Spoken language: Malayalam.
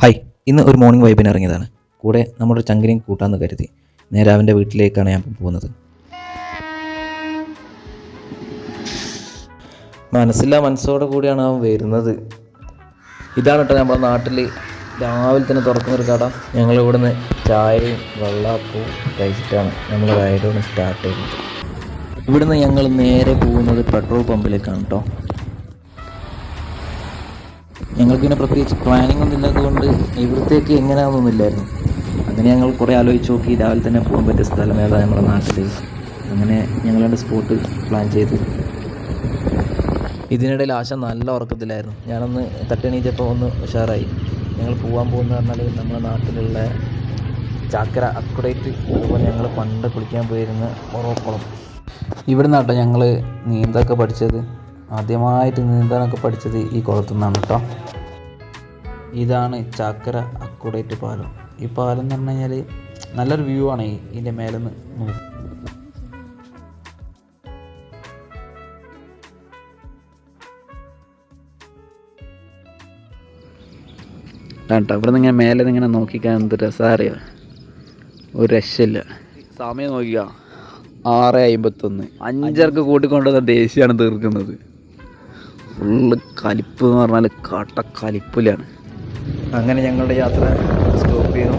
ഹായ്, ഇന്ന് ഒരു മോർണിംഗ് വൈബിന് ഇറങ്ങിയതാണ്. കൂടെ നമ്മുടെ ചങ്കിനെയും കൂട്ടാമെന്ന് കരുതി നേരെ അവൻ്റെ വീട്ടിലേക്കാണ് ഞാൻ പോകുന്നത്. മനസ്സോടെ കൂടിയാണ് അവൻ വരുന്നത്. ഇതാണ് കേട്ടോ നമ്മുടെ നാട്ടിൽ രാവിലെ തന്നെ തുറക്കുന്നൊരു കട. ഞങ്ങൾ ഇവിടുന്ന് ചായയും വെള്ളാപ്പവും കഴിച്ചിട്ടാണ് നമ്മൾ റൈഡ് സ്റ്റാർട്ട് ചെയ്യുന്നത്. ഇവിടുന്ന് ഞങ്ങൾ നേരെ പോകുന്നത് പെട്രോൾ പമ്പിലേക്കാണ് കേട്ടോ. ഞങ്ങൾക്കിങ്ങനെ പ്രത്യേകിച്ച് പ്ലാനിങ് ഒന്നും ഇല്ലാത്തതുകൊണ്ട് ഇവിടത്തേക്ക് എങ്ങനെയാണെന്നൊന്നുമില്ലായിരുന്നു. അങ്ങനെ ഞങ്ങൾ കുറേ ആലോചിച്ച് നോക്കി രാവിലെ തന്നെ പോകാൻ പറ്റിയ സ്ഥലം ഏതാ നമ്മുടെ നാട്ടിൽ. അങ്ങനെ ഞങ്ങളുടെ സ്പോട്ട് പ്ലാൻ ചെയ്തു. ഇതിനിടയിൽ ആശ നല്ല ഉറക്കത്തിലായിരുന്നു. ഞാനൊന്ന് തട്ടെണീറ്റപ്പോൾ ഒന്ന് ഉഷാറായി. ഞങ്ങൾ പോകാൻ പോകുന്നത് പറഞ്ഞാൽ നമ്മുടെ നാട്ടിലുള്ള ചാക്കര അക്കുഡേറ്റ്, അതുപോലെ ഞങ്ങൾ പണ്ട് കുളിക്കാൻ പോയിരുന്ന ഒറോക്കുളം. ഇവിടെ നിന്നാട്ടോ ഞങ്ങൾ നീന്തൊക്കെ പഠിച്ചത്. ആദ്യമായിട്ട് നീന്താനൊക്കെ പഠിച്ചത് ഈ കുളത്തു നിന്നാണ് കേട്ടോ. ഇതാണ് ചാക്കര അക്കുഡേറ്റ് പാലം. ഈ പാലം എന്ന് പറഞ്ഞു കഴിഞ്ഞാൽ നല്ലൊരു വ്യൂ ആണ്. ഇതിൻ്റെ മേലെ നിന്ന് നോക്കും. കേട്ടോ ഇവിടെ നിന്ന് ഇങ്ങനെ മേലെ നിന്ന് ഇങ്ങനെ നോക്കിക്കാൻ എന്ത് രസമാണ് അറിയാം. ഒരു രക്ഷയില്ല. സമയം നോക്കിയാ 6:51. 5:30 കൂട്ടിക്കൊണ്ടുവന്ന ദേശീയമാണ് തീർക്കുന്നത്. ഫുള്ള് കലിപ്പ് എന്ന് പറഞ്ഞാൽ കട്ട കലിപ്പിലാണ്. അങ്ങനെ ഞങ്ങളുടെ യാത്ര സ്റ്റോപ്പ് ചെയ്യുന്നു.